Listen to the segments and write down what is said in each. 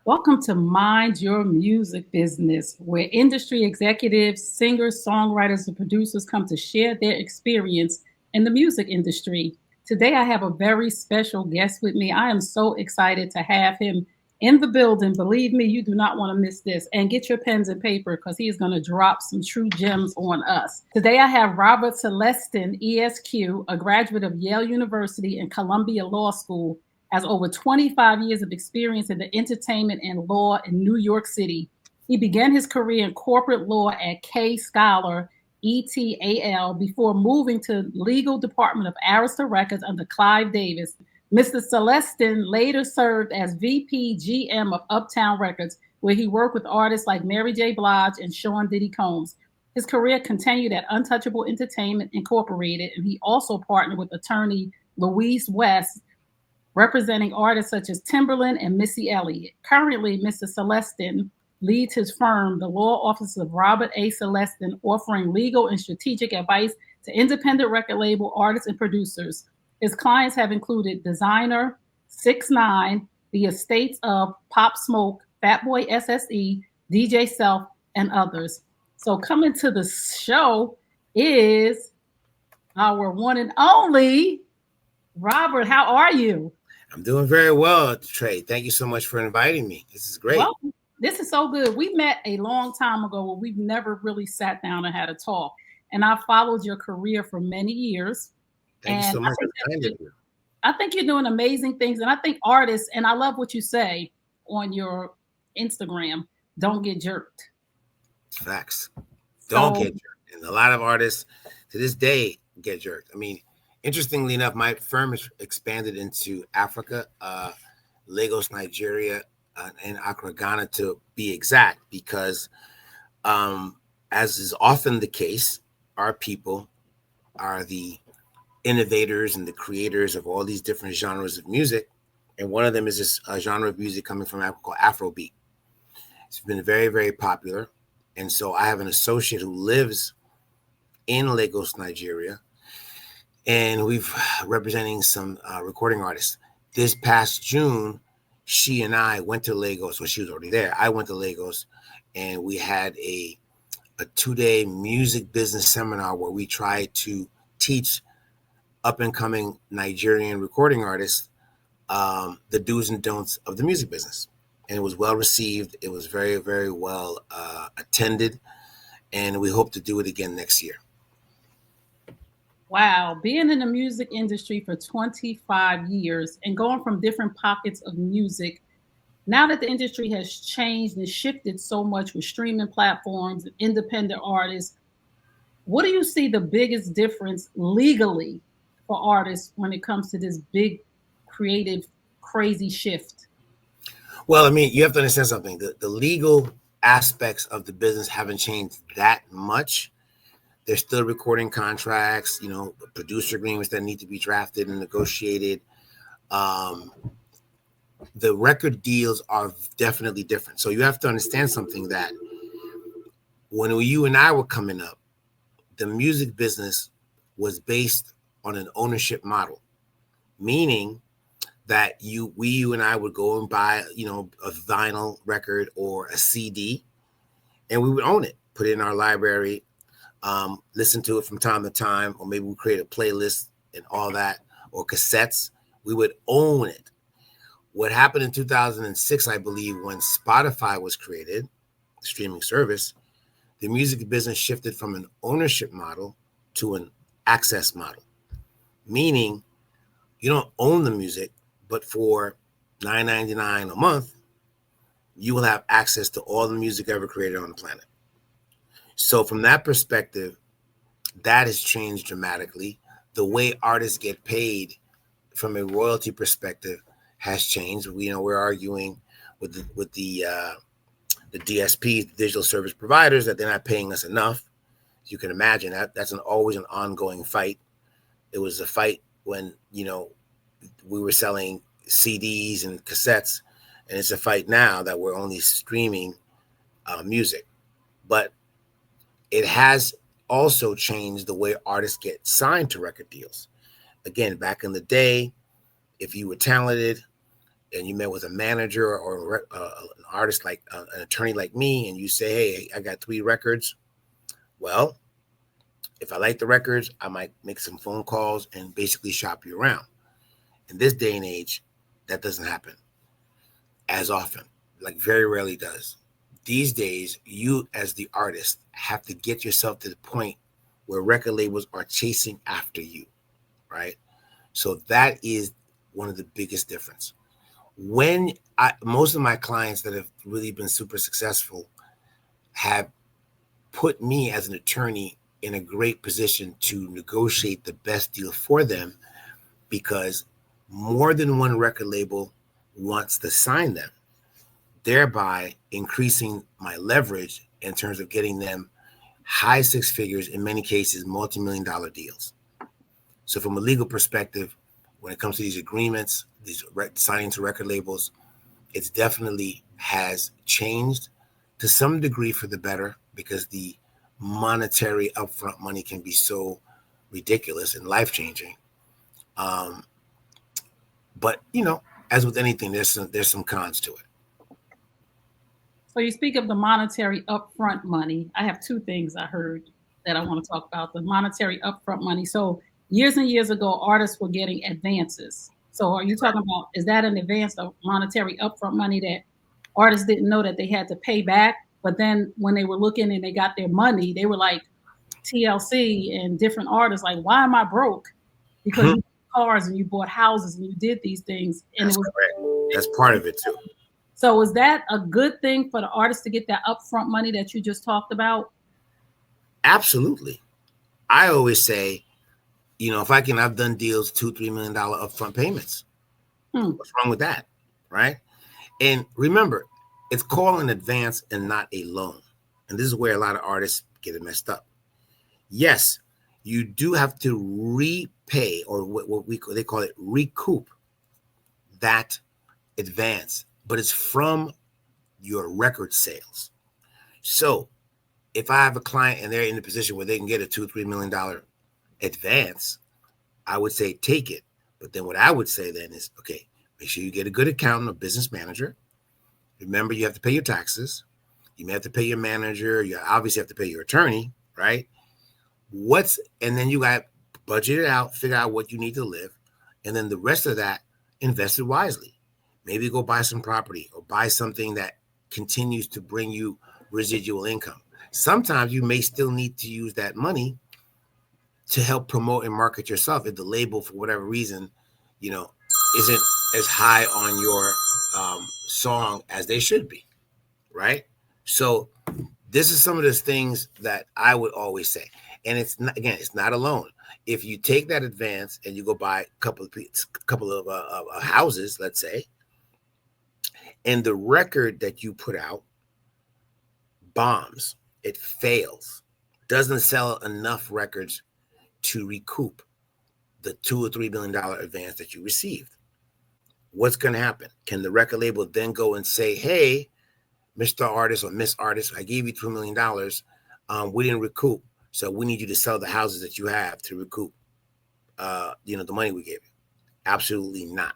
Welcome to Mind Your Music Business, where industry executives, singers, songwriters, and producers come to share their experience in the music industry. Today, I have a very special guest with me. I am so excited to have him in the building. Believe me, you do not want to miss this. And get your pens and paper because he is going to drop some true gems on us. Today, I have Robert Celestin, ESQ, a graduate of Yale University and Columbia Law School, has over 25 years of experience in the entertainment and law in New York City. He began his career in corporate law at K. Scholar, ETAL, before moving to legal department of Arista Records under Clive Davis. Mr. Celestin later served as VP GM of Uptown Records, where he worked with artists like Mary J. Blige and Sean Diddy Combs. His career continued at Untouchable Entertainment Incorporated, and he also partnered with attorney Louise West, representing artists such as Timbaland and Missy Elliott. Currently, Mr. Celestin leads his firm, the law office of Robert A. Celestin, offering legal and strategic advice to independent record label artists and producers. His clients have included DESIIGNER, 6ix9ine, the estates of Pop Smoke, Fatboy SSE, DJ Self, and others. So coming to the show is our one and only Robert. How are you? I'm doing very well, Trey. Thank you so much for inviting me. This is great. Well, this is so good. We met a long time ago where we've never really sat down and had a talk. And I followed your career for many years. Thank you And so much. You. I think you're doing amazing things. And I think artists, and I love what you say on your Instagram, don't get jerked. Facts. Don't get jerked. And a lot of artists to this day get jerked. I mean, interestingly enough, my firm has expanded into Africa, Lagos, Nigeria, and Accra, Ghana, to be exact, because as is often the case, our people are the innovators and the creators of all these different genres of music. And one of them is this genre of music coming from Africa called Afrobeat. It's been very, very popular. And so I have an associate who lives in Lagos, Nigeria, and we've representing some recording artists. This past June, she and I went to Lagos. Well, she was already there. I went to Lagos, and we had a 2-day music business seminar where we tried to teach up-and-coming Nigerian recording artists the do's and don'ts of the music business. And it was well received. It was very, very well attended, and we hope to do it again next year. Wow, being in the music industry for 25 years and going from different pockets of music, now that the industry has changed and shifted so much with streaming platforms and independent artists, what do you see the biggest difference legally for artists when it comes to this big, creative, crazy shift? Well, I mean, you have to understand something. The legal aspects of the business haven't changed that much. There's still recording contracts, producer agreements that need to be drafted and negotiated. The record deals are definitely different. So you have to understand something, that when you and I were coming up, the music business was based on an ownership model, meaning that you and I would go and buy, a vinyl record or a CD, and we would own it, put it in our library, listen to it from time to time, or maybe we create a playlist and all that, or cassettes. We would own it. What happened in 2006, I believe, when Spotify was created, the streaming service, the music business shifted from an ownership model to an access model, meaning you don't own the music, but for $9.99 a month, you will have access to all the music ever created on the planet. So from that perspective, that has changed dramatically. The way artists get paid from a royalty perspective has changed. We're arguing with the DSPs, the digital service providers, that they're not paying us enough. You can imagine that's always an ongoing fight. It was a fight when we were selling CDs and cassettes, and it's a fight now that we're only streaming music. But it has also changed the way artists get signed to record deals. Again, back in the day, if you were talented, and you met with a manager or an artist like an attorney like me, and you say, hey, I got 3 records. Well, if I like the records, I might make some phone calls and basically shop you around. In this day and age, that doesn't happen as often, like very rarely does. These days, you as the artist have to get yourself to the point where record labels are chasing after you, right? So that is one of the biggest difference. When most of my clients that have really been super successful have put me as an attorney in a great position to negotiate the best deal for them, because more than one record label wants to sign them, thereby increasing my leverage in terms of getting them high 6 figures, in many cases, multi-million-dollar deals. So from a legal perspective, when it comes to these agreements, these signing to record labels, it's definitely has changed to some degree for the better, because the monetary upfront money can be so ridiculous and life-changing. But as with anything, there's some cons to it. So you speak of the monetary upfront money. I have 2 things I heard that I want to talk about. The monetary upfront money. So years and years ago, artists were getting advances. So are you talking about, is that an advance of monetary upfront money that artists didn't know that they had to pay back? But then when they were looking and they got their money, they were like TLC and different artists like, why am I broke? Because you bought cars and you bought houses and you did these things. And That's it was correct. That's part of it too. So is that a good thing for the artist to get that upfront money that you just talked about? Absolutely. I always say, if I've done deals, $2-3 million upfront payments. What's wrong with that? Right. And remember, it's called an advance and not a loan. And this is where a lot of artists get it messed up. Yes, you do have to repay, or they call it recoup, that advance, but it's from your record sales. So if I have a client and they're in a position where they can get a $2-3 million advance, I would say take it. But then what I would say then is, okay, make sure you get a good accountant or business manager. Remember, you have to pay your taxes. You may have to pay your manager. You obviously have to pay your attorney, right? And then you got to budget it out, figure out what you need to live. And then the rest of that, invest it wisely. Maybe go buy some property or buy something that continues to bring you residual income. Sometimes you may still need to use that money to help promote and market yourself if the label, for whatever reason, isn't as high on your song as they should be, right? So this is some of those things that I would always say. And it's not a loan. If you take that advance and you go buy a couple of houses, let's say, and the record that you put out bombs, it fails, doesn't sell enough records to recoup the $2 or $3 million advance that you received, what's going to happen? Can the record label then go and say, hey, Mr. Artist or Miss Artist, I gave you $2 million. We didn't recoup. So we need you to sell the houses that you have to recoup, the money we gave you. Absolutely not.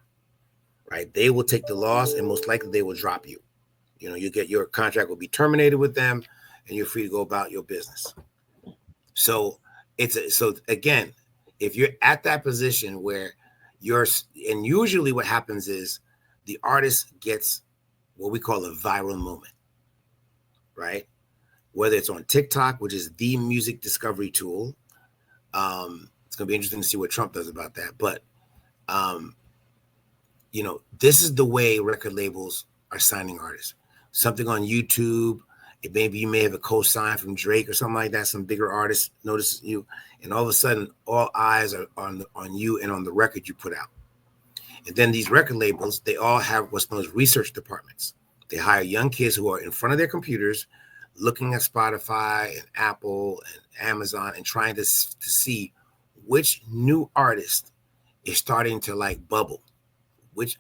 Right? They will take the loss, and most likely they will drop you. Your contract will be terminated with them, and you're free to go about your business. So again, if you're at that position where and usually what happens is the artist gets what we call a viral moment, right? Whether it's on TikTok, which is the music discovery tool. It's going to be interesting to see what Trump does about that. But, this is the way record labels are signing artists. Something on YouTube, maybe you may have a co-sign from Drake or something like that. Some bigger artist notices you, and all of a sudden, all eyes are on you and on the record you put out. And then these record labels, they all have what's known as research departments. They hire young kids who are in front of their computers, looking at Spotify and Apple and Amazon and trying to see which new artist is starting to bubble, which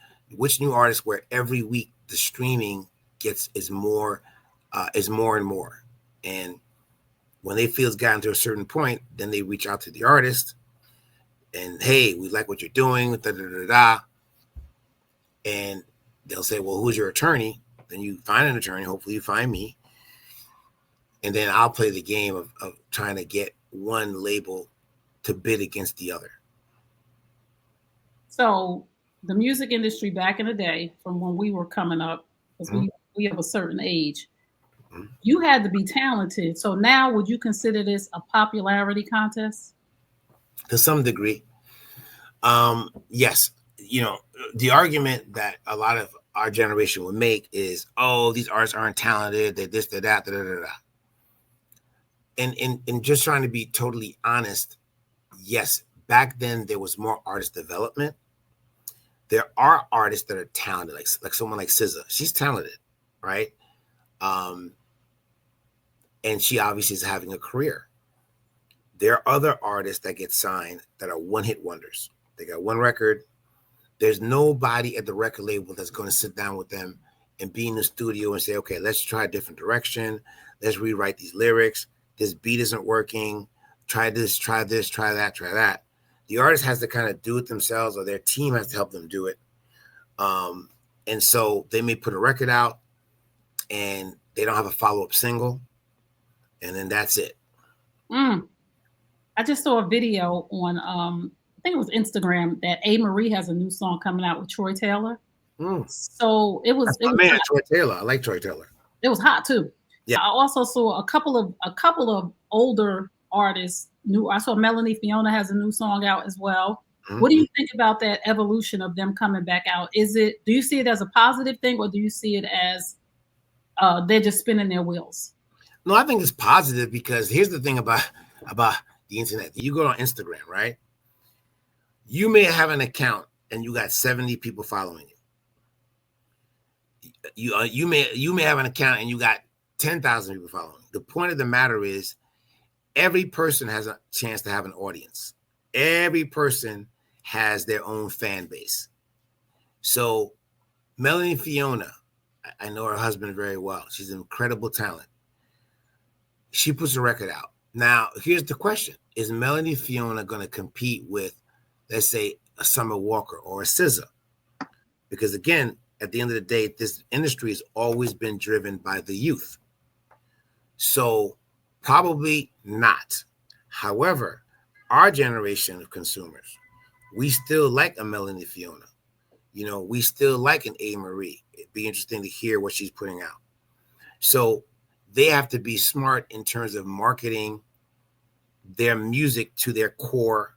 new artist where every week the streaming is more and more. And when they feel it's gotten to a certain point, then they reach out to the artist and, hey, we like what you're doing, da da da da. And they'll say, well, who's your attorney? Then you find an attorney. Hopefully you find me. And then I'll play the game of trying to get one label to bid against the other. So the music industry back in the day, from when we were coming up, because we have a certain age, you had to be talented. So now, would you consider this a popularity contest? To some degree. Yes. You know, the argument that a lot of our generation would make is, oh, these artists aren't talented, they're this, they're that, da, da, da, da. And just trying to be totally honest, yes, back then there was more artist development. There are artists that are talented, like someone like SZA. She's talented, right? And she obviously is having a career. There are other artists that get signed that are one-hit wonders. They got one record. There's nobody at the record label that's going to sit down with them and be in the studio and say, okay, let's try a different direction. Let's rewrite these lyrics. This beat isn't working. Try this, try that, try that. The artist has to kind of do it themselves, or their team has to help them do it. And so they may put a record out and they don't have a follow-up single, and then that's it. I just saw a video on, I think it was Instagram, that A. Marie has a new song coming out with Troy Taylor. So it was Troy Taylor. I like Troy Taylor. It was hot too. Yeah. I also saw a couple of older artists. I saw Melanie Fiona has a new song out as well. What do you think about that evolution of them coming back out? Do you see it as a positive thing, or do you see it as they're just spinning their wheels? No, I think it's positive, because here's the thing about the internet. You go on Instagram, right? You may have an account and you got 70 people following you. You may have an account and you got 10,000 people following. The point of the matter is, every person has a chance to have an audience. Every person has their own fan base. So Melanie Fiona, I know her husband very well. She's an incredible talent. She puts a record out. Now, here's the question. Is Melanie Fiona going to compete with, let's say, a Summer Walker or a SZA? Because again, at the end of the day, this industry has always been driven by the youth. So probably not. However, our generation of consumers, we still like a Melanie Fiona. You know, we still like an A. Marie. It'd be interesting to hear what she's putting out. So they have to be smart in terms of marketing their music to their core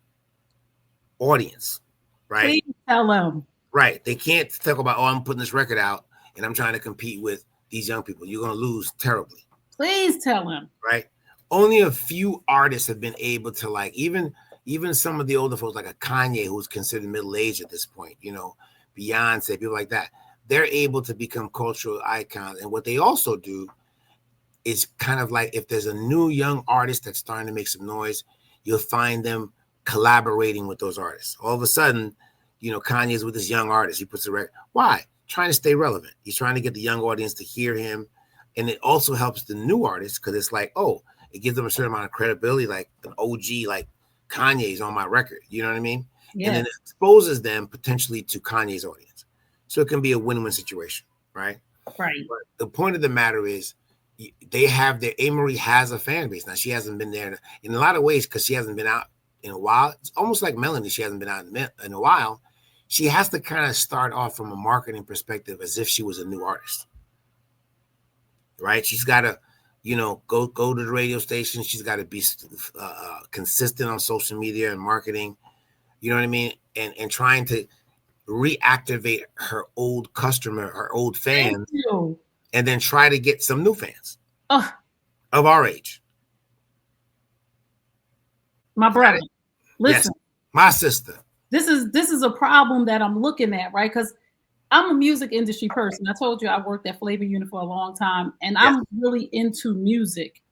audience, right? Please tell them. Right. They can't talk about, oh, I'm putting this record out and I'm trying to compete with these young people. You're going to lose terribly. Please tell them. Right. Only a few artists have been able to, like, even some of the older folks, like a Kanye, who's considered middle-aged at this point, you know, Beyonce, people like that. They're able to become cultural icons. And what they also do is kind of like, if there's a new young artist that's starting to make some noise, you'll find them collaborating with those artists. All of a sudden, you know, Kanye's with this young artist. He puts a record. Why? Trying to stay relevant. He's trying to get the young audience to hear him. And it also helps the new artists, because it's like, oh, it gives them a certain amount of credibility, like an OG, like Kanye's on my record. You know what I mean? Yes. And then it exposes them potentially to Kanye's audience. So it can be a win-win situation, right? Right. But the point of the matter is, they have their, A. Marie has a fan base. Now, she hasn't been there in a lot of ways because she hasn't been out in a while. It's almost like Melanie. She hasn't been out in a while. She has to kind of start off from a marketing perspective as if she was a new artist, right? She's got to, you know, go to the radio station. She's got to be consistent on social media and marketing. You know what I mean? And trying to reactivate her old customer, her old fans, and then try to get some new fans of our age. My brother, listen, yes, my sister. This is a problem that I'm looking at, right? Because I'm a music industry person. I told you I worked at Flavor Unit for a long time, and I'm really into music.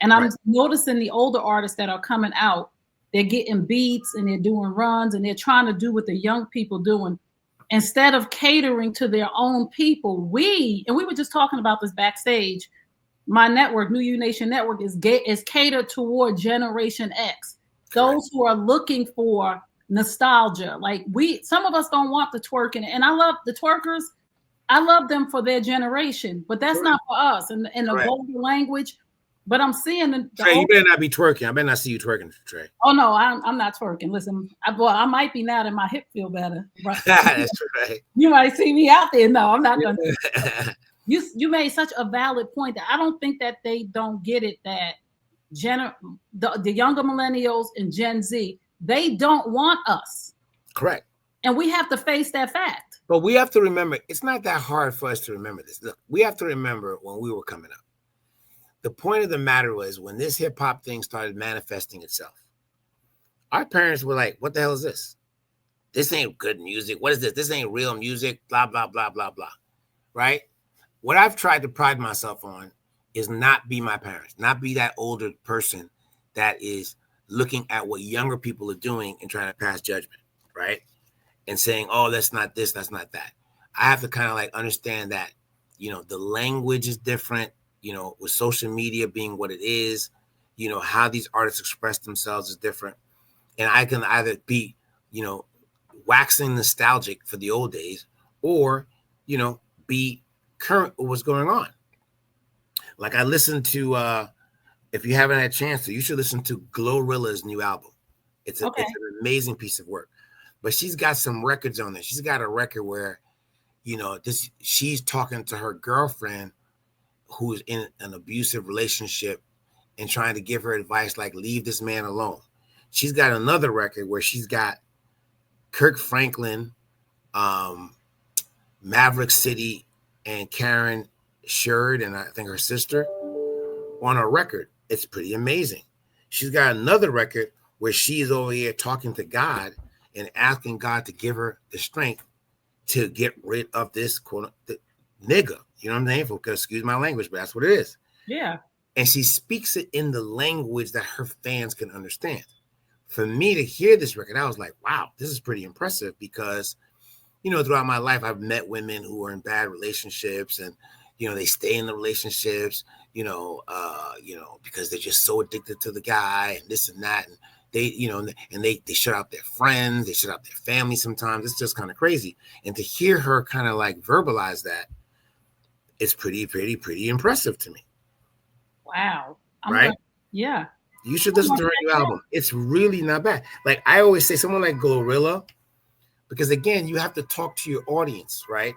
And I'm noticing the older artists that are coming out, they're getting beats and they're doing runs and they're trying to do what the young people doing. Instead of catering to their own people, we were just talking about this backstage. My network, New U Nation Network, is catered toward Generation X. Those who are looking for nostalgia. Like some of us don't want the twerking, and I love the twerkers. I love them for their generation, but that's Correct. not for us. And in the Correct. vulgar language, but I'm seeing the Trey, you better not be twerking. I better not see you twerking, Trey. Oh no, I'm not twerking. Listen, I might be now that my hip feel better. Right? That's right. You might see me out there. No, I'm not gonna. You made such a valid point that I don't think that they don't get it that the younger millennials and Gen Z, they don't want us. Correct. And we have to face that fact. But we have to remember, it's not that hard for us to remember this. Look, we have to remember when we were coming up. The point of the matter was when this hip hop thing started manifesting itself, our parents were like, what the hell is this? This ain't good music. What is this? This ain't real music, blah, blah, blah, blah, blah. Right? What I've tried to pride myself on is not be my parents, not be that older person that is looking at what younger people are doing and trying to pass judgment, right? And saying, oh, that's not this, that's not that. I have to kind of like understand that, you know, the language is different, you know, with social media being what it is, you know, how these artists express themselves is different. And I can either be, you know, waxing nostalgic for the old days or, you know, be current with what's going on. Like I listened to, if you haven't had a chance to, you should listen to Glorilla's new album. It's an amazing piece of work. But she's got some records on there. She's got a record where, you know, she's talking to her girlfriend who's in an abusive relationship and trying to give her advice like, leave this man alone. She's got another record where she's got Kirk Franklin, Maverick City, and Karen Sherd, and I think her sister, on a record. It's pretty amazing. She's got another record where she's over here talking to God and asking God to give her the strength to get rid of this quote nigga. You know what I'm saying? Because excuse my language, but that's what it is. Yeah. And she speaks it in the language that her fans can understand. For me to hear this record, I was like, wow, this is pretty impressive because, you know, throughout my life, I've met women who are in bad relationships and, you know, they stay in the relationships, because they're just so addicted to the guy and this and that. And they, you know, and they shut out their friends, they shut out their family sometimes. It's just kind of crazy. And to hear her kind of like verbalize that, it's pretty impressive to me. Wow. Right? Yeah. You should listen to her new album. It's really not bad. Like I always say, someone like Glorilla, because again, you have to talk to your audience, right?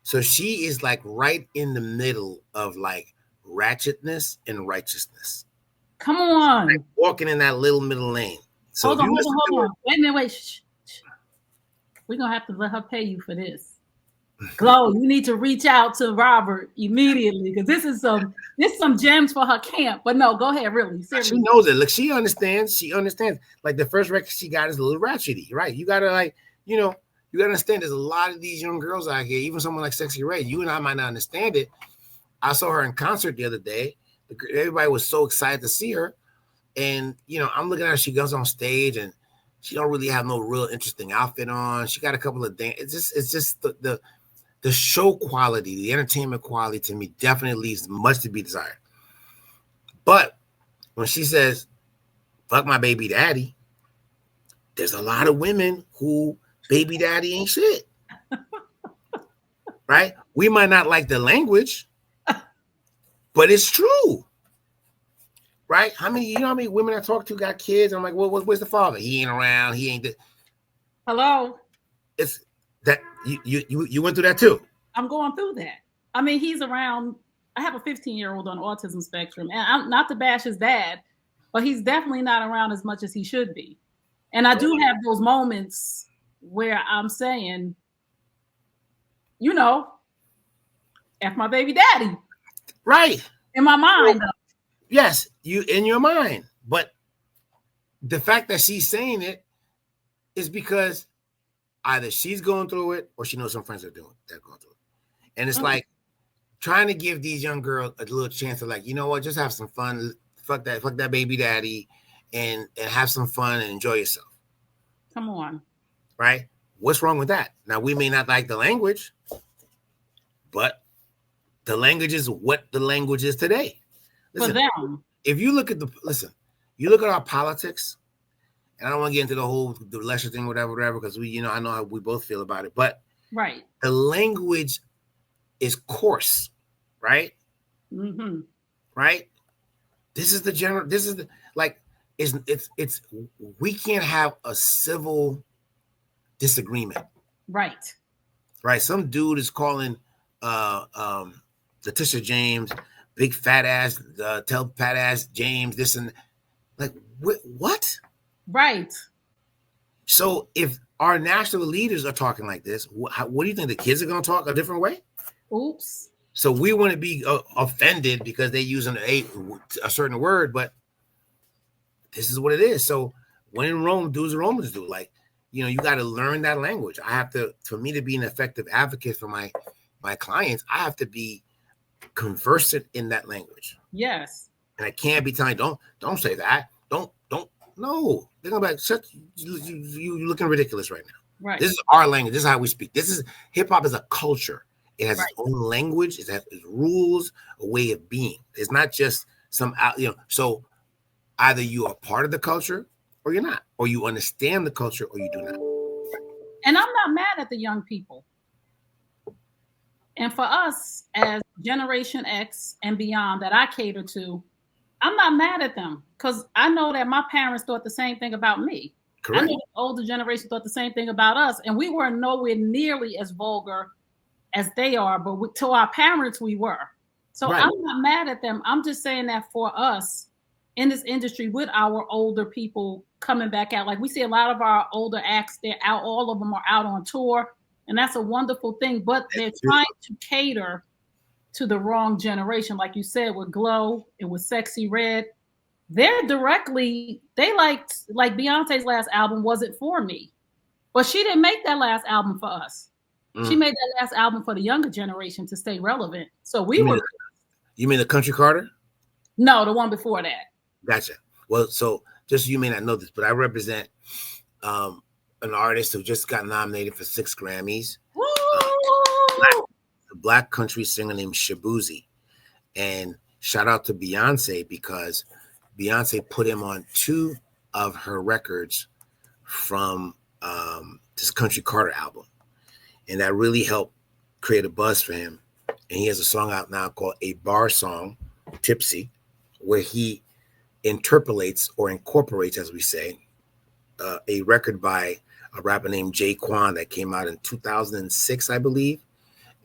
So she is like right in the middle of like ratchetness and righteousness. Come on. Like walking in that little middle lane. So hold on. Wait a minute, Shh. We're going to have to let her pay you for this. Glow, you need to reach out to Robert immediately because this is some gems for her camp. But no, go ahead, really. Seriously. She knows it. Look, she understands. Like the first record she got is a little ratchety, right? You gotta like, you know, you gotta understand there's a lot of these young girls out here, even someone like Sexy Red. You and I might not understand it. I saw her in concert the other day. Everybody was so excited to see her. And, you know, I'm looking at her, she goes on stage and she don't really have no real interesting outfit on. She got a couple of dance. It's just the show quality, the entertainment quality to me definitely leaves much to be desired. But when she says, fuck my baby daddy, there's a lot of women who baby daddy ain't shit. Right? We might not like the language, but it's true. Right? How many women I talk to got kids? I'm like, well, where's the father? He ain't around. He ain't. Hello? It's that you went through that too. I'm going through that. I mean, he's around. I have a 15-year-old on autism spectrum, and I'm not to bash his dad, but he's definitely not around as much as he should be. And I do have those moments where I'm saying, you know, F my baby daddy. Right. In my mind. Yes, you in your mind. But the fact that she's saying it is because either she's going through it or she knows some friends are going through it. And it's like trying to give these young girls a little chance to like, you know what, just have some fun. Fuck that baby daddy and have some fun and enjoy yourself. Come on. Right? What's wrong with that? Now, we may not like the language, but the language is what the language is today. Listen, for them. If you look at you look at our politics, and I don't want to get into the lesser thing, whatever, because I know how we both feel about it. But right, the language is coarse, right? Mm-hmm. Right? This is the general. This is the, like it's we can't have a civil disagreement, Right. right? Some dude is calling Letitia James big fat ass, tell fat ass James this and like what? Right. So if our national leaders are talking like this, what do you think the kids are going to talk a different way? Oops. So we want to be offended because they're using a certain word, but this is what it is. So when in Rome, do as the Romans do. Like, you got to learn that language. I have to, for me to be an effective advocate for my clients, I have to be conversant in that language. Yes. And I can't be telling, don't say that. Don't. No, they're gonna be like, shut. You looking ridiculous right now. Right. This is our language. This is how we speak. This is hip hop is a culture. It has right. its own language. It has its rules, a way of being. It's not just some So either you are part of the culture or you're not, or you understand the culture or you do not. And I'm not mad at the young people. And for us as Generation X and beyond that I cater to, I'm not mad at them because I know that my parents thought the same thing about me. Correct. I know the older generation thought the same thing about us, and we were nowhere nearly as vulgar as they are, but to our parents, we were. So right. I'm not mad at them. I'm just saying that for us in this industry with our older people coming back out, like we see a lot of our older acts, they're out, all of them are out on tour, and that's a wonderful thing, but they're trying to cater to the wrong generation. Like you said, with Glow and with Sexy Red, they liked, like Beyonce's last album wasn't for me, but she didn't make that last album for us. She made that last album for the younger generation to stay relevant. So you mean the Country Carter? No, the one before that. Gotcha. Well, so just you may not know this, but I represent an artist who just got nominated for 6 Grammys. A black country singer named Shaboozey. And shout out to Beyonce because Beyonce put him on 2 of her records from this Country Carter album. And that really helped create a buzz for him. And he has a song out now called A Bar Song, Tipsy, where he interpolates or incorporates, as we say, a record by a rapper named Jaquan that came out in 2006, I believe.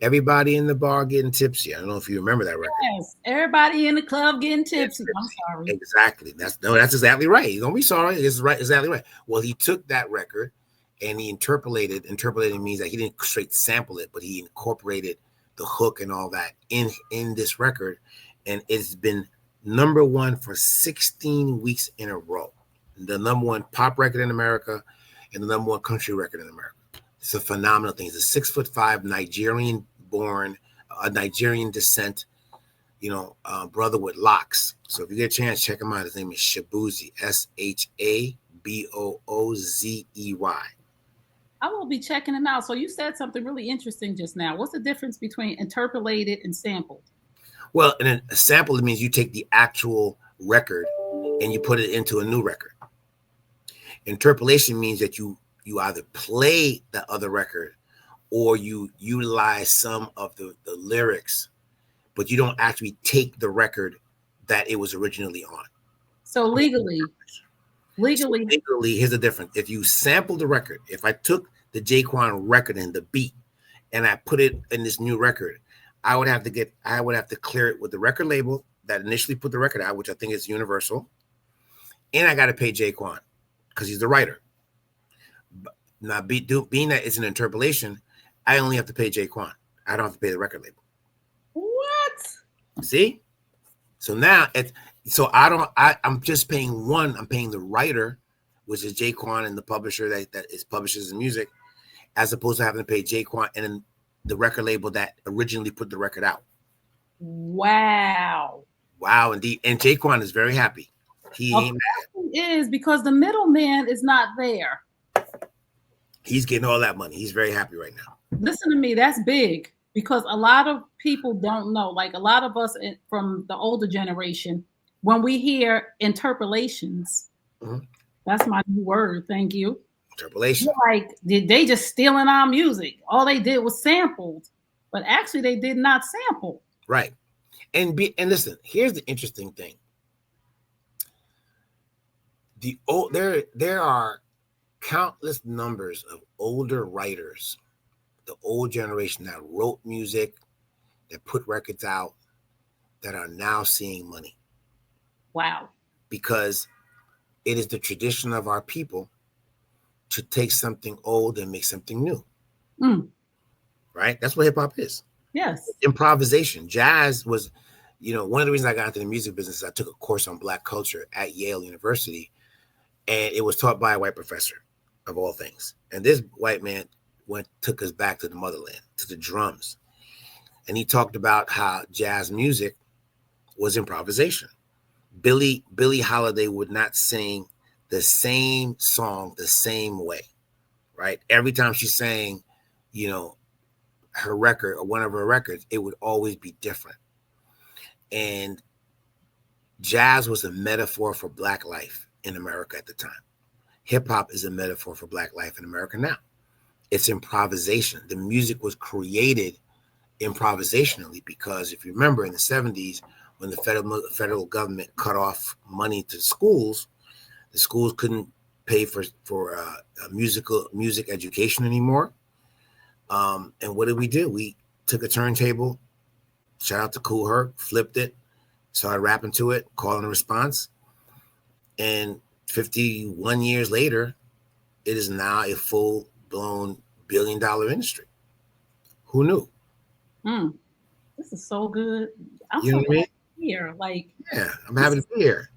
Everybody in the bar getting tipsy. I don't know if you remember that record. Yes, everybody in the club getting tipsy. I'm sorry. Exactly. That's exactly right. Don't be sorry. It's right. Exactly right. Well, he took that record and he interpolated. Interpolating means that he didn't straight sample it, but he incorporated the hook and all that in this record, and it's been #1 for 16 weeks in a row. The #1 pop record in America and the #1 country record in America. It's a phenomenal thing. He's a 6'5" Nigerian-born, Nigerian descent, brother with locks. So if you get a chance, check him out. His name is Shaboozey, Shaboozey. I will be checking him out. So you said something really interesting just now. What's the difference between interpolated and sampled? Well, and then a sample means you take the actual record and you put it into a new record. Interpolation means that you either play the other record or you utilize some of the lyrics, but you don't actually take the record that it was originally on. So legally, here's the difference. If you sample the record, if I took the Jaquan record and the beat and I put it in this new record, I would have to clear it with the record label that initially put the record out, which I think is Universal. And I got to pay Jaquan because he's the writer. Now, being that it's an interpolation, I only have to pay Jaquan. I don't have to pay the record label. What? See? So now I'm just paying one. I'm paying the writer, which is Jaquan, and the publisher that is publishes the music, as opposed to having to pay Jaquan and then the record label that originally put the record out. Wow, indeed. And Jaquan is very happy. He ain't mad. He is, because the middleman is not there. He's getting all that money. He's very happy right now. Listen to me. That's big, because a lot of people don't know. Like a lot of us from the older generation, when we hear interpolations, that's my new word. Thank you. Interpolation. Like, did they just stealing our music? All they did was sampled. but actually they did not sample. Right. And listen, here's the interesting thing. There are countless numbers of older writers, the old generation that wrote music, that put records out, that are now seeing money. Wow. Because it is the tradition of our people to take something old and make something new. Right? That's what hip hop is. Yes. Improvisation. Jazz was, one of the reasons I got into the music business is I took a course on Black culture at Yale University, and it was taught by a white professor, of all things. And this white man took us back to the motherland, to the drums. And he talked about how jazz music was improvisation. Billie Holiday would not sing the same song the same way, right? Every time she sang, her record or one of her records, it would always be different. And jazz was a metaphor for Black life in America at the time. Hip hop is a metaphor for Black life in America now. It's improvisation. The music was created improvisationally because if you remember in the 70s, when the federal government cut off money to schools, the schools couldn't pay for music education anymore. And what did we do? We took a turntable, shout out to Kool Herc, flipped it, started rapping to it, call and response. And 51 years later, it is now a full-blown billion-dollar industry. Who knew? This is so good. I'm you know so what I mean? Here. Like, yeah, I'm happy to be here.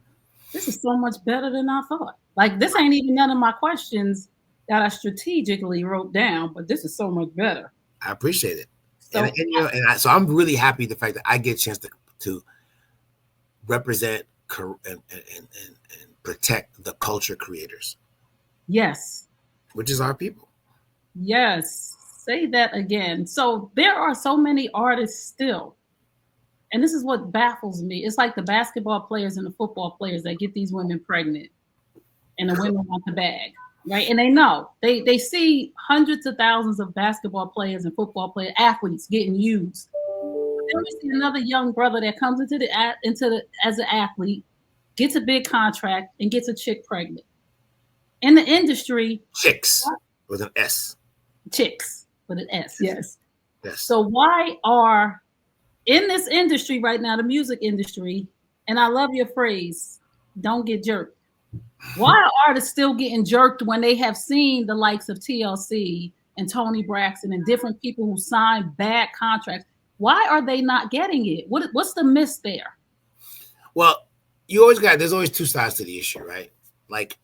This is so much better than I thought. Like, this ain't even none of my questions that I strategically wrote down, but this is so much better. I appreciate it. So, so I'm really happy the fact that I get a chance to represent and protect the culture creators. Yes. Which is our people. Yes. Say that again. So there are so many artists still. And this is what baffles me. It's like the basketball players and the football players that get these women pregnant. And the women want the bag. Right? And they know. They see hundreds of thousands of basketball players and football players, athletes getting used. Then we see another young brother that comes as an athlete, gets a big contract, and gets a chick pregnant. In the industry, chicks with an S. Chicks with an S, yes. Yes. So why are in this industry right now, the music industry, and I love your phrase, don't get jerked. Why are artists still getting jerked when they have seen the likes of TLC and Tony Braxton and different people who signed bad contracts? Why are they not getting it? What's the miss there? Well, there's always two sides to the issue, right? Like,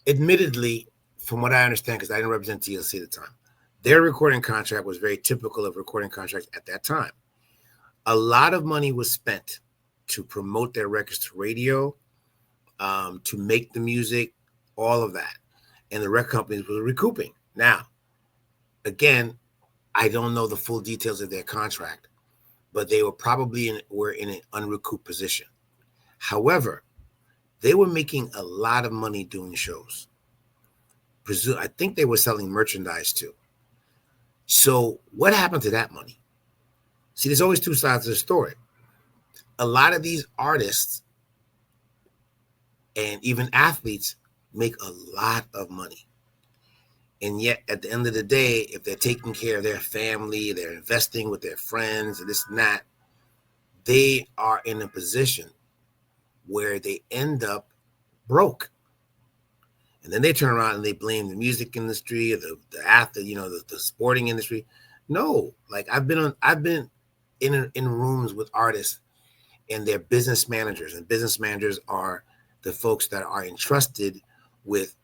admittedly, from what I understand, because I didn't represent TLC at the time, their recording contract was very typical of recording contracts at that time. A lot of money was spent to promote their records to radio, to make the music, all of that. And the record companies were recouping. Now, again, I don't know the full details of their contract, but they were probably in an unrecouped position. However, they were making a lot of money doing shows. I think they were selling merchandise too. So what happened to that money? See, there's always two sides of the story. A lot of these artists and even athletes make a lot of money. And yet, at the end of the day, if they're taking care of their family, they're investing with their friends, and this and that, they are in a position where they end up broke. And then they turn around and they blame the music industry or the athlete, the sporting industry. No, like I've been in rooms with artists and their business managers, and business managers are the folks that are entrusted with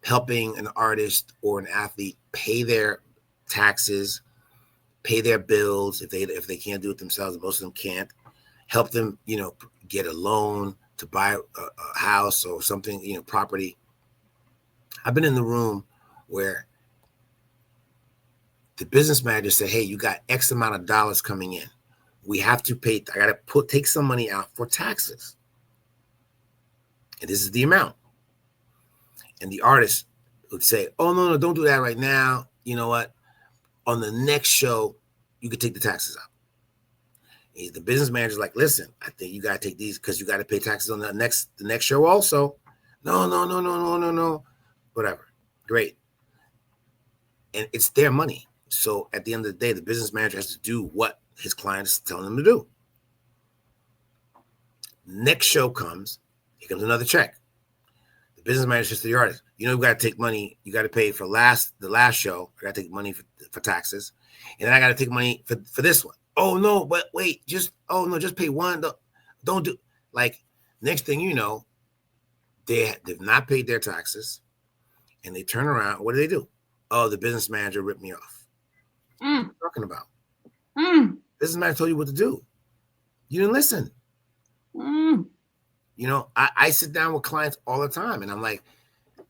helping an artist or an athlete pay their taxes, pay their bills if they can't do it themselves. Most of them can't. Help them, get a loan to buy a house or something, property. I've been in the room where the business manager said, hey, you got X amount of dollars coming in. We have to pay. I got to take some money out for taxes. And this is the amount. And the artist would say, oh, no, don't do that right now. You know what? On the next show, you could take the taxes out. The business manager's like, listen, I think you got to take these because you got to pay taxes on the next show also. No. Whatever. Great. And it's their money. So at the end of the day, the business manager has to do what his client is telling them to do. Next show comes, here comes another check. The business manager says to the artist, you know, you got to take money. You got to pay for the last show. I got to take money for taxes. And then I got to take money for this one. Oh, no, but wait, just pay one. Don't do, like, next thing you know, they've not paid their taxes. And they turn around. What do? Oh, the business manager ripped me off. What are you talking about? Business manager told you what to do. You didn't listen. You know, I sit down with clients all the time, and I'm like,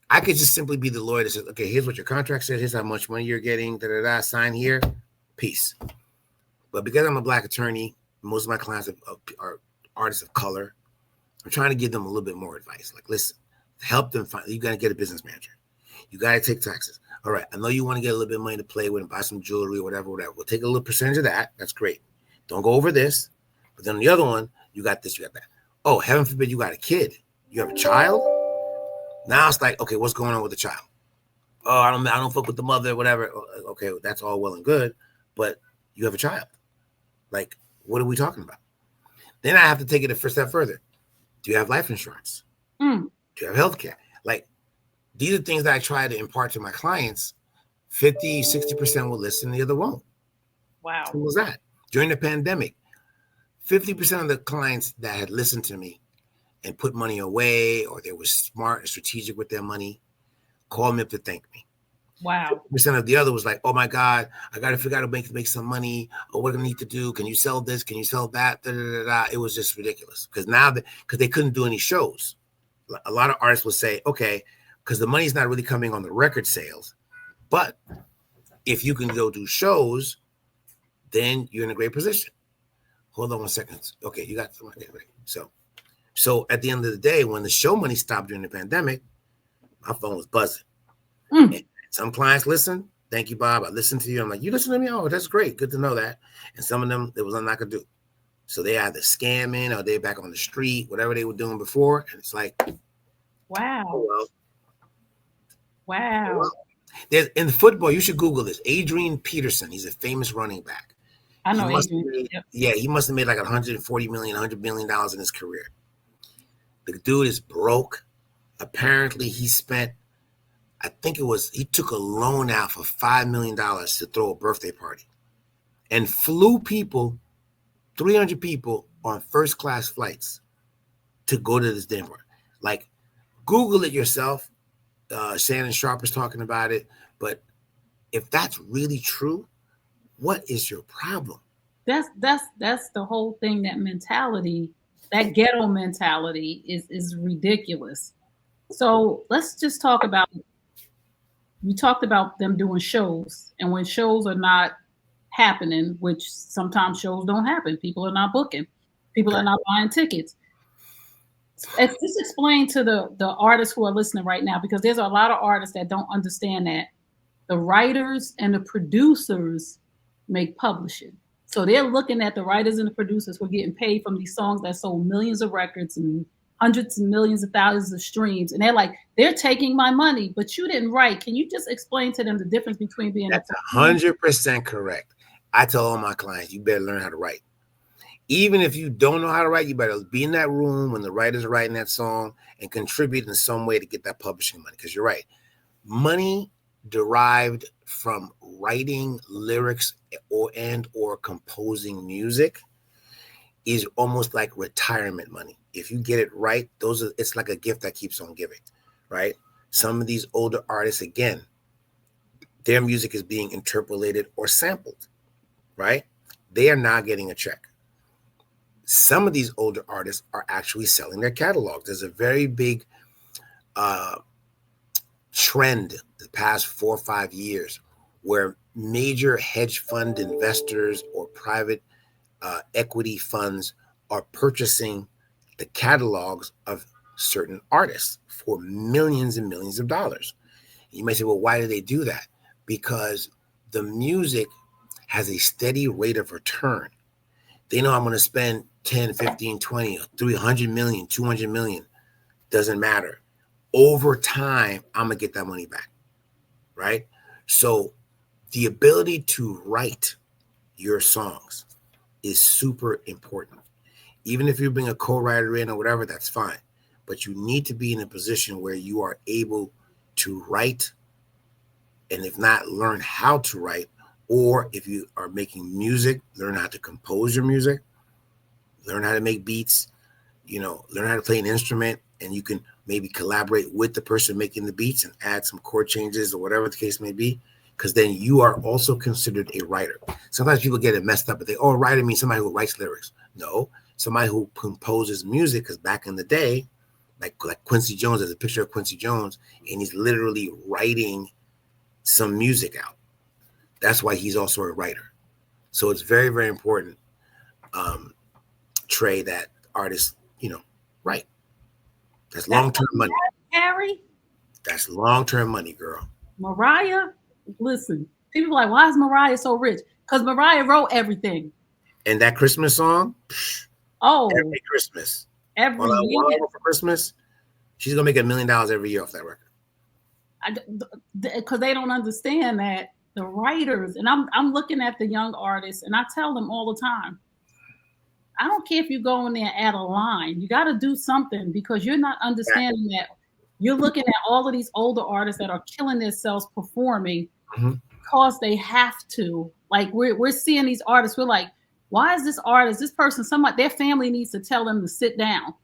I could just simply be the lawyer that says, okay, here's what your contract says. Here's how much money you're getting. Sign here. Peace. But because I'm a Black attorney, most of my clients are artists of color. I'm trying to give them a little bit more advice. Like, listen, help them find, you got to get a business manager. You got to take taxes. All right. I know you want to get a little bit of money to play with and buy some jewelry or whatever. We'll take a little percentage of that. That's great. Don't go over this. But then the other one, you got this, you got that. Oh, heaven forbid you got a kid. You have a child. Now it's like, okay, what's going on with the child? Oh, I don't fuck with the mother, whatever. Okay, that's all well and good. But you have a child. Like, what are we talking about? Then I have to take it a first step further. Do you have life insurance? Do you have health care? Like, these are things that I try to impart to my clients. 50, 60% will listen, the other won't. Wow. What was that? During the pandemic, 50% of the clients that had listened to me and put money away, or they were smart and strategic with their money, called me up to thank me. Wow. 50% of the other was like, oh my God, I got to figure out to make some money. Or what do I need to do? Can you sell this? Can you sell that? It was just ridiculous. Because because they couldn't do any shows. A lot of artists will say, okay, because the money's not really coming on the record sales. But if you can go do shows, then you're in a great position. Hold on 1 second. Okay, you got somebody. So at the end of the day, when the show money stopped during the pandemic, my phone was buzzing. And some clients listen. Thank you, Bob. I listened to you. I'm like, you listen to me? Oh, that's great. Good to know that. And some of them, there was nothing I could do. So they either scamming or they're back on the street, whatever they were doing before. And it's like, wow. Oh, well. Wow. Oh, well. There's, in football, you should Google this. Adrian Peterson. He's a famous running back. I know Adrian. He must have made like $140 million, $100 million in his career. The dude is broke. Apparently, he spent, he took a loan out for $5 million to throw a birthday party and flew 300 people on first class flights to go to this dinner. Like, Google it yourself. Shannon Sharp is talking about it. But if that's really true, what is your problem? That's the whole thing. That mentality, that ghetto mentality is ridiculous. So let's just talk about, you talked about them doing shows, and when shows are not happening, which sometimes shows don't happen, people are not booking, people are not buying tickets. Just explain to the artists who are listening right now, because there's a lot of artists that don't understand that the writers and the producers make publishing. So they're looking at the writers and the producers who are getting paid from these songs that sold millions of records and hundreds and millions of thousands of streams. And they're like, they're taking my money, but you didn't write. Can you just explain to them the difference between being— That's 100% correct. I tell all my clients, you better learn how to write. Even if you don't know how to write, you better be in that room when the writers are writing that song and contribute in some way to get that publishing money. Because you're right. Money derived from writing lyrics or composing music is almost like retirement money. If you get it right, it's like a gift that keeps on giving, right? Some of these older artists, again, their music is being interpolated or sampled, right? They are not getting a check. Some of these older artists are actually selling their catalogs. There's a very big trend the past 4 or 5 years where major hedge fund investors or private equity funds are purchasing the catalogs of certain artists for millions and millions of dollars. You may say, well, why do they do that? Because the music has a steady rate of return. They know I'm going to spend 10, 15, 20, 300 million, 200 million. Doesn't matter. Over time, I'm going to get that money back, right? So the ability to write your songs is super important. Even if you bring a co-writer in or whatever, that's fine. But you need to be in a position where you are able to write, and if not, learn how to write. Or if you are making music, learn how to compose your music, learn how to make beats, learn how to play an instrument, and you can maybe collaborate with the person making the beats and add some chord changes or whatever the case may be, because then you are also considered a writer. Sometimes people get it messed up, but a writer means somebody who writes lyrics. No, somebody who composes music, because back in the day, like Quincy Jones, there's a picture of Quincy Jones, and he's literally writing some music out. That's why he's also a writer. So it's very, very important, Trey, that artists, write. That's long-term money. Harry? That's long-term money, girl. Mariah? Listen, people are like, why is Mariah so rich? Because Mariah wrote everything. And that Christmas song, every Christmas. Every year. For Christmas, she's going to make $1 million every year off that record. Because they don't understand that the writers, and I'm looking at the young artists, and I tell them all the time, I don't care if you go in there and add a line. You got to do something, because you're not understanding that you're looking at all of these older artists that are killing themselves performing because they have to. Like we're seeing these artists, we're like, why is this artist, this person, their family needs to tell them to sit down.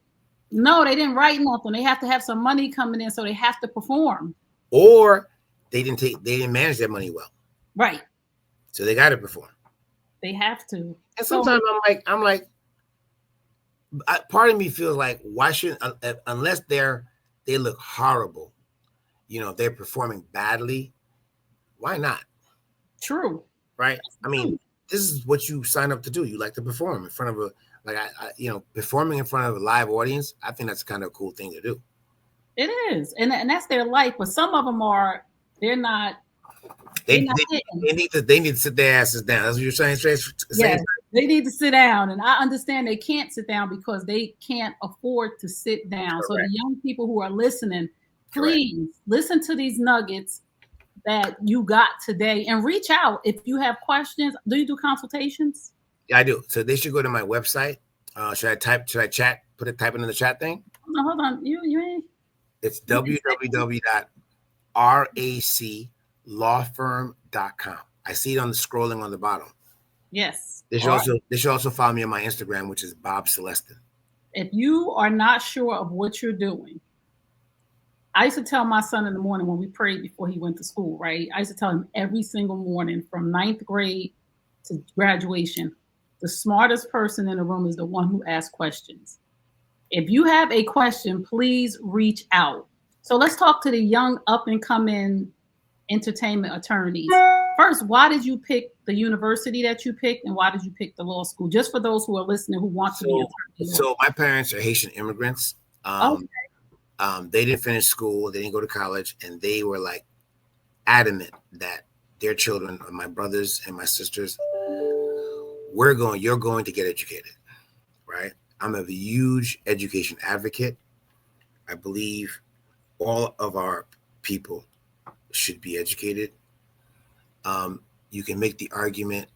No, they didn't write nothing. They have to have some money coming in, so they have to perform. Or they didn't manage their money well. Right. So they got to perform. They have to. And sometimes I'm like, part of me feels like, why shouldn't, unless they look horrible, they're performing badly, why not? True. Right. I mean, this is what you sign up to do. You like to perform in front of performing in front of a live audience. I think that's kind of a cool thing to do. It is, and that's their life. But some of them they're not. They need to sit their asses down. That's what you're saying, Trey? Yes, they need to sit down, and I understand they can't sit down because they can't afford to sit down. Correct. So the young people who are listening, please listen to these nuggets that you got today, and reach out if you have questions. Do you do consultations? Yeah, I do. So they should go to my website. Should I chat? Type it in the chat thing? Hold on. You ain't. It's www.raclawfirm.com. I see it on the scrolling on the bottom. Yes. They should also follow me on my Instagram, which is Bob Celestin. If you are not sure of what you're doing, I used to tell my son in the morning when we prayed before he went to school, right? I used to tell him every single morning from 9th grade to graduation, the smartest person in the room is the one who asks questions. If you have a question, please reach out. So let's talk to the young up-and-coming entertainment attorneys. First, why did you pick the university that you picked, and why did you pick the law school? Just for those who are listening who want to be attorneys. So my parents are Haitian immigrants. They didn't finish school. They didn't go to college, and they were like adamant that their children, my brothers and my sisters, you're going to get educated, right? I'm a huge education advocate. I believe all of our people should be educated. You can make the argument,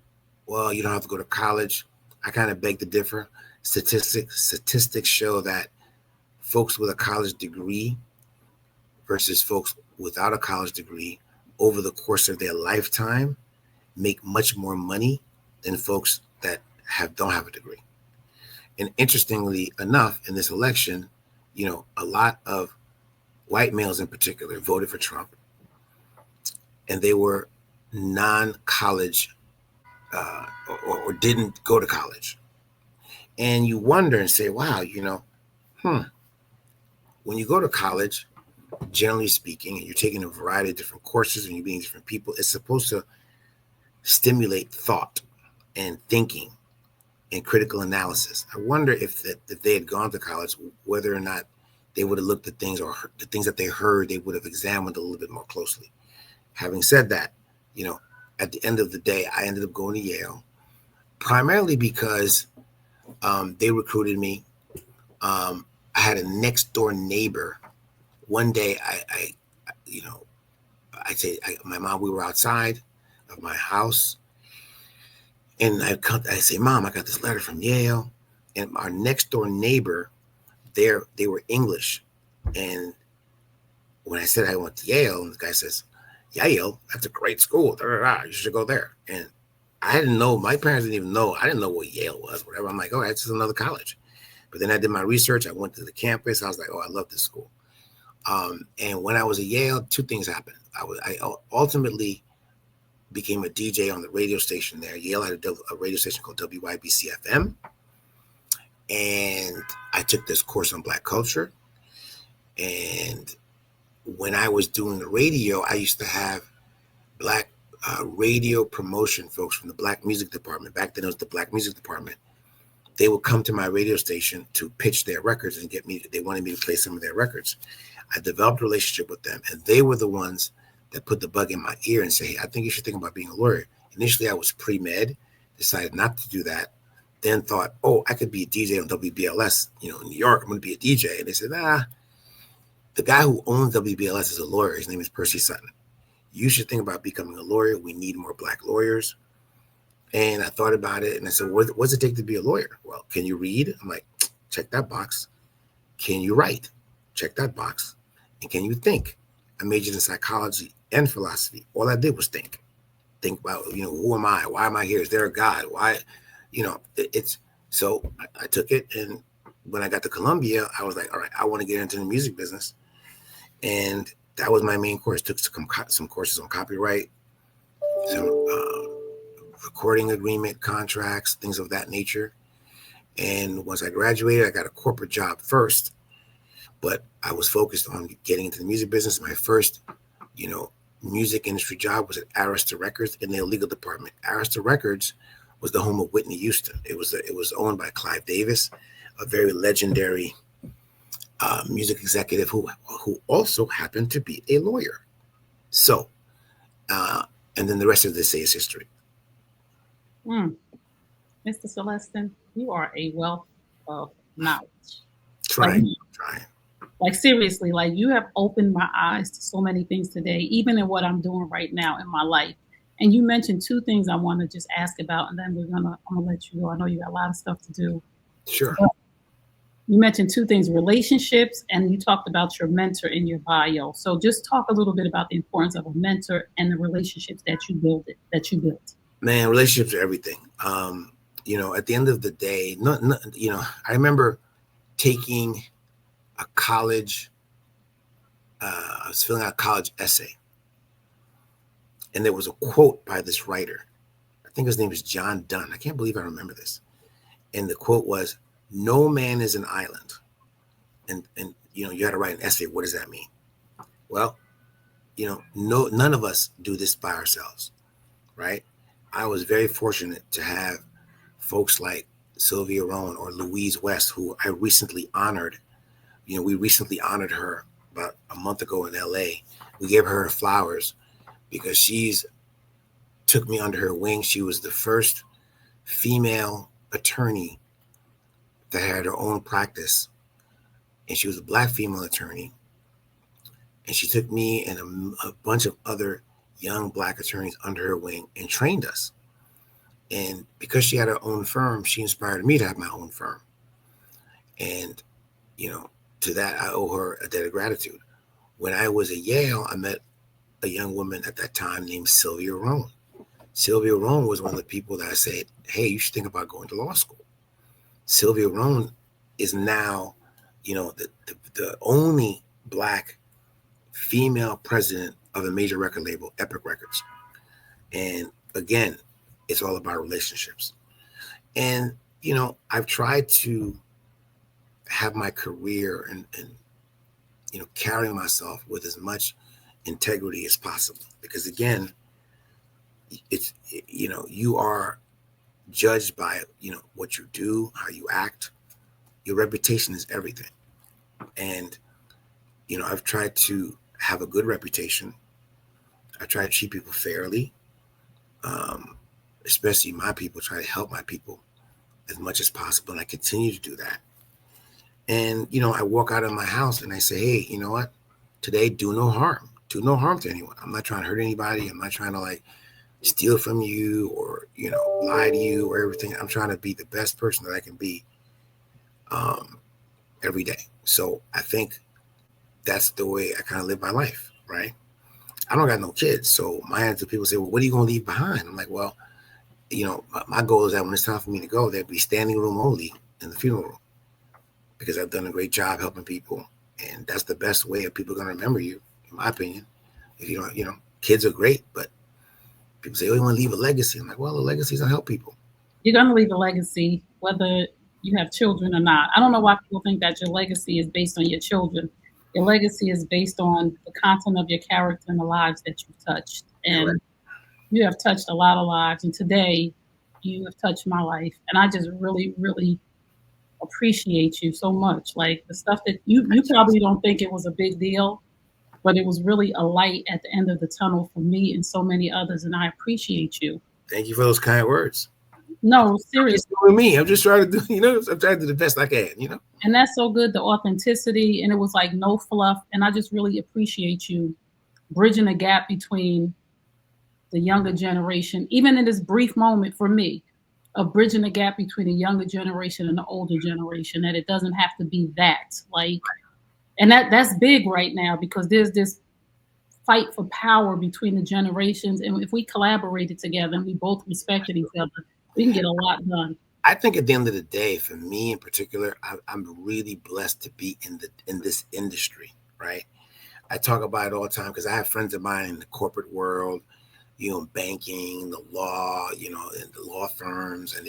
well, you don't have to go to college. I kind of beg to differ. Statistics show that folks with a college degree versus folks without a college degree over the course of their lifetime make much more money than folks that don't have a degree. And interestingly enough, in this election, a lot of white males in particular voted for Trump, and they were non-college or didn't go to college. And you wonder and say, wow, when you go to college, generally speaking, and you're taking a variety of different courses and you're meeting different people, it's supposed to stimulate thought and thinking and critical analysis. I wonder if they had gone to college, whether or not they would have looked at things, or the things that they heard, they would have examined a little bit more closely. Having said that, at the end of the day, I ended up going to Yale, primarily because they recruited me. I had a next door neighbor. One day, my mom, we were outside of my house, and I say, Mom, I got this letter from Yale, and our next door neighbor, they were English, and when I said I went to Yale, and the guy says, Yale, that's a great school. You should go there. And I didn't know. My parents didn't even know. I didn't know what Yale was, whatever. I'm like, oh, that's just another college. But then I did my research. I went to the campus. I was like, oh, I love this school. And when I was at Yale, two things happened. I ultimately became a DJ on the radio station there. Yale had a radio station called WYBC FM. And I took this course on Black culture. And when I was doing the radio, I used to have Black radio promotion folks from the Black music department. Back then it was the Black music department. They would come to my radio station to pitch their records and they wanted me to play some of their records. I developed a relationship with them, and they were the ones that put the bug in my ear and say, hey, I think you should think about being a lawyer. Initially, I was pre-med, decided not to do that, then thought, oh, I could be a DJ on WBLS, in New York. I'm going to be a DJ. And they said, the guy who owns WBLS is a lawyer. His name is Percy Sutton. You should think about becoming a lawyer. We need more Black lawyers. And I thought about it, and I said, what's it take to be a lawyer? Well, can you read? I'm like, check that box. Can you write? Check that box. And can you think? I majored in psychology and philosophy. All I did was think. Think about, who am I? Why am I here? Is there a God? Why? So I took it, and when I got to Columbia, I was like, all right, I want to get into the music business. And that was my main course. Took some courses on copyright, some recording agreement, contracts, things of that nature. And once I graduated, I got a corporate job first, but I was focused on getting into the music business. My first, music industry job was at Arista Records in their legal department. Arista Records was the home of Whitney Houston. It was owned by Clive Davis, a very legendary music executive who also happened to be a lawyer. So, and then the rest of this is history. Mr. Celestin, you are a wealth of knowledge. Trying. Like seriously, like you have opened my eyes to so many things today, even in what I'm doing right now in my life. And you mentioned two things I want to just ask about, and then I'm gonna let you go. I know you got a lot of stuff to do. Sure. But you mentioned two things: relationships, and you talked about your mentor in your bio. So just talk a little bit about the importance of a mentor and the relationships that you built. Man, relationships are everything. At the end of the day, I remember taking a college, I was filling out a college essay, and there was a quote by this writer. I think his name is John Donne. I can't believe I remember this. And the quote was, "No man is an island." And you had to write an essay. What does that mean? Well, none of us do this by ourselves, right? I was very fortunate to have folks like Sylvia Rowan or Louise West, who I recently honored. We recently honored her about a month ago in LA. We gave her flowers because she's took me under her wing. She was the first female attorney that had her own practice, and she was a Black female attorney. And she took me and a bunch of other young Black attorneys under her wing and trained us. And because she had her own firm, she inspired me to have my own firm. And, to that, I owe her a debt of gratitude. When I was at Yale, I met a young woman at that time named Sylvia Rowan. Sylvia Rowan was one of the people that I said, hey, you should think about going to law school. Sylvia Rowan is now, the only Black female president of a major record label, Epic Records. And again, it's all about relationships. And, I've tried to have my career and carry myself with as much integrity as possible. Because again, it's, you are judged by, what you do, how you act. Your reputation is everything. And, I've tried to have a good reputation. I try to treat people fairly. especially my people, try to help my people as much as possible. And I continue to do that. And, I walk out of my house and I say, hey, you know what? Today, do no harm. Do no harm to anyone. I'm not trying to hurt anybody. I'm not trying to steal from you or, lie to you or everything. I'm trying to be the best person that I can be every day. So I think that's the way I kind of live my life, right? I don't got no kids. So my answer to people say, well, what are you going to leave behind? I'm like, well, my goal is that when it's time for me to go, there'd be standing room only in the funeral room because I've done a great job helping people. And that's the best way of people going to remember you, in my opinion. If you don't, kids are great, but people say, oh, you want to leave a legacy. I'm like, well, the legacy is to help people. You're going to leave a legacy, whether you have children or not. I don't know why people think that your legacy is based on your children. Your legacy is based on the content of your character and the lives that you've touched. And Right. You have touched a lot of lives. And today you have touched my life. And I just really, really appreciate you so much. Like the stuff that you probably don't think it was a big deal, but it was really a light at the end of the tunnel for me and so many others. And I appreciate you. Thank you for those kind words. No, seriously. With me, I'm just trying to do, I'm trying to do the best I can, And that's so good, the authenticity. And it was like no fluff. And I just really appreciate you bridging the gap between the younger generation, even in this brief moment for me, of bridging the gap between the younger generation and the older generation, that it doesn't have to be that. And that's big right now because there's this fight for power between the generations. And if we collaborated together and we both respected each other, we can get a lot done. I think at the end of the day, for me in particular, I'm really blessed to be in this industry, right? I talk about it all the time because I have friends of mine in the corporate world, banking, the law, and the law firms, and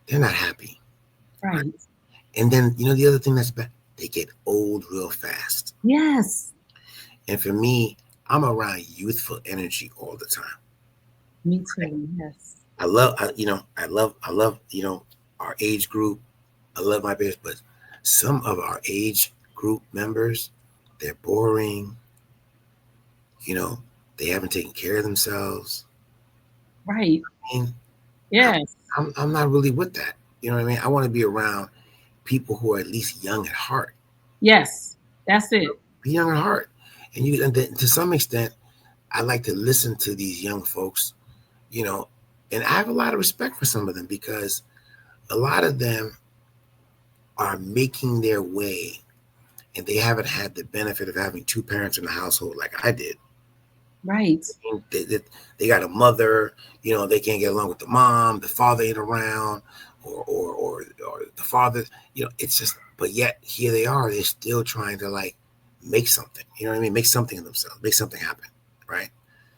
they're not happy. Right. And then, the other thing that's bad, they get old real fast. Yes. And for me, I'm around youthful energy all the time. Me too. Right? Yes. I love our age group. I love my peers, but some of our age group members, they're boring. They haven't taken care of themselves. Right. I mean, yes. I'm not really with that. You know what I mean? I want to be around people who are at least young at heart. Yes, that's it. Be young at heart. And to some extent, I like to listen to these young folks, and I have a lot of respect for some of them because a lot of them are making their way and they haven't had the benefit of having two parents in the household like I did. Right. They got a mother, they can't get along with the mom, the father ain't around, or the father, it's just, but yet here they are, they're still trying to make something, make something of themselves, make something happen, right?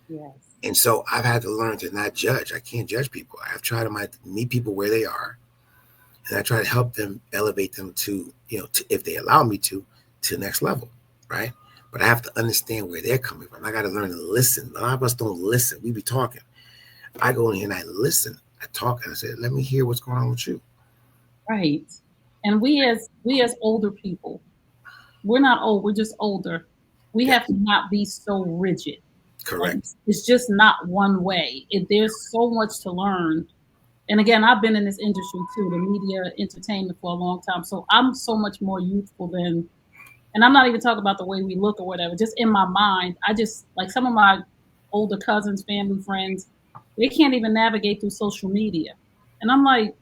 Yes. And so I've had to learn to not judge. I can't judge people. I've tried to meet people where they are, and I try to help them, elevate them to, if they allow me to the next level, right? But I have to understand where they're coming from. I got to learn to listen. A lot of us don't listen. We be talking. I go in here and I listen. I talk and I say, let me hear what's going on with you. Right. And we as older people, we're not old, we're just older. We have to not be so rigid. Correct. It's just not one way. There's so much to learn. And again, I've been in this industry too, the media entertainment, for a long time. So I'm so much more youthful than, and I'm not even talking about the way we look or whatever, just in my mind. I just, like some of my older cousins, family, friends, they can't even navigate through social media. And I'm like,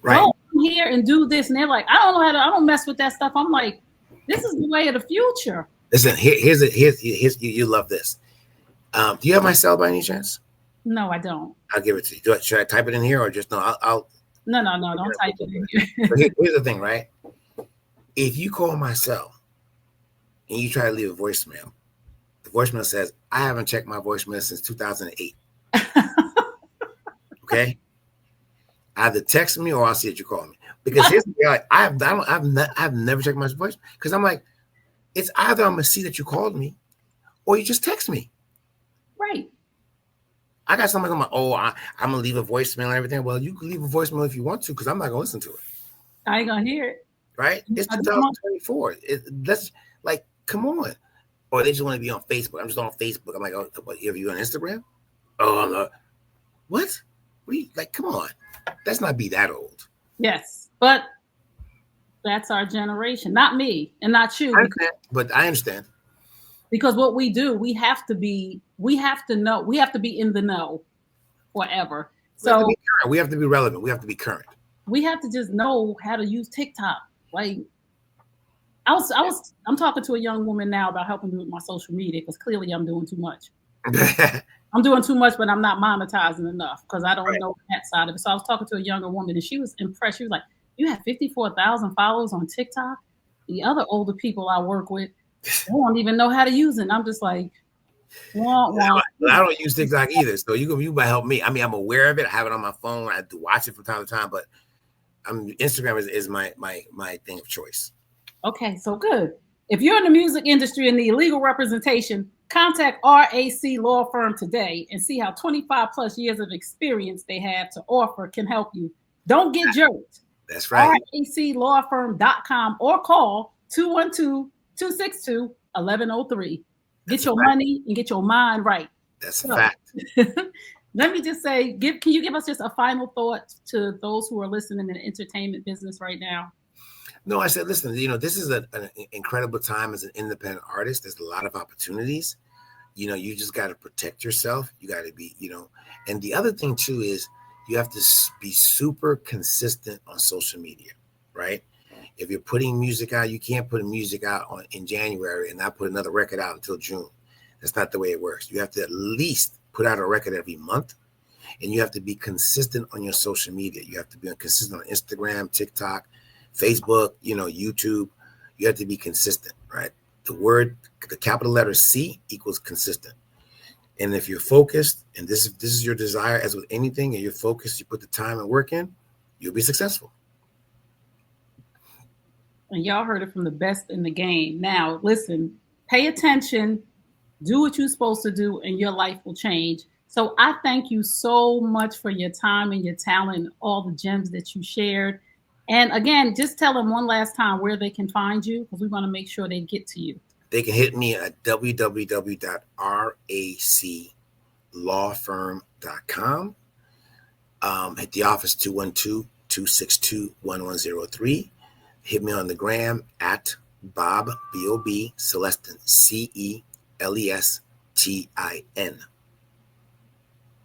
right, go here and do this. And they're like, I don't mess with that stuff. I'm like, this is the way of the future. Listen, here's you love this. Do you have my cell by any chance? No, I don't. I'll give it to you. Should I type it in here or just no? I'll No, don't type it in here. Here's the thing, right? If you call my cell and you try to leave a voicemail, the voicemail says, I haven't checked my voicemail since 2008. Okay? Either text me or I'll see that you call me. Because here's the thing, I've never checked my voicemail because I'm like, it's either I'm gonna see that you called me or you just text me. Right. I got something on my, I'm gonna leave a voicemail and everything. Well, you can leave a voicemail if you want to, because I'm not gonna listen to it. I ain't gonna hear it. Right? It's 2024. That's come on. Or they just want to be on Facebook. I'm just on Facebook. I'm like, oh, are you on Instagram? Oh, I'm not. What? What are you, like, come on. Let's not be that old. Yes, but that's our generation, not me and not you. But I understand. Because what we do, we have to know, we have to be in the know forever. So we have to be relevant. We have to be current. We have to just know how to use TikTok. Like I'm talking to a young woman now about helping me with my social media because clearly I'm doing too much. I'm doing too much, but I'm not monetizing enough because I don't know that side of it. So I was talking to a younger woman and she was impressed. She was like, "You have 54,000 followers on TikTok." The other older people I work with, they don't even know how to use it. And I'm just like, I don't use TikTok either. So you might help me. I mean, I'm aware of it. I have it on my phone. I do watch it from time to time, but Instagram is my thing of choice. Okay, so good. If you're in the music industry and need legal representation, contact RAC Law Firm today and see how 25 plus years of experience they have to offer can help you. Don't get jerked. That's right. RAClawfirm.com or call 212-262-1103. Get your money and get your mind right. That's a fact. Let me just say, can you give us just a final thought to those who are listening in the entertainment business right now? No, I said, listen, this is an incredible time as an independent artist. There's a lot of opportunities. You just got to protect yourself. You got to be, and the other thing too is you have to be super consistent on social media, right? If you're putting music out, you can't put music out in January and not put another record out until June. That's not the way it works. You have to at least put out a record every month, and you have to be consistent on your social media. You have to be consistent on Instagram, TikTok, Facebook, YouTube. You have to be consistent, right? The capital letter C equals consistent. And if you're focused, and this is your desire, as with anything, and you're focused, you put the time and work in, you'll be successful. And y'all heard it from the best in the game. Now, listen, pay attention, do what you're supposed to do, and your life will change. So I thank you so much for your time and your talent and all the gems that you shared. And again, just tell them one last time where they can find you because we want to make sure they get to you. They can hit me at www.raclawfirm.com. At the office 212-262-1103. Hit me on the gram at Bob, B-O-B, Celestin, C-E-L-E-S-T-I-N.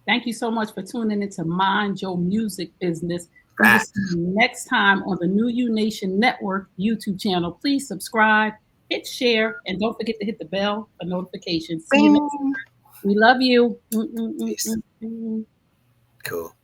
Thank you so much for tuning in to Mind Your Music Business. We will see you next time on the New You Nation Network YouTube channel. Please subscribe, hit share, and don't forget to hit the bell for notifications. See you next time. We love you. Cool.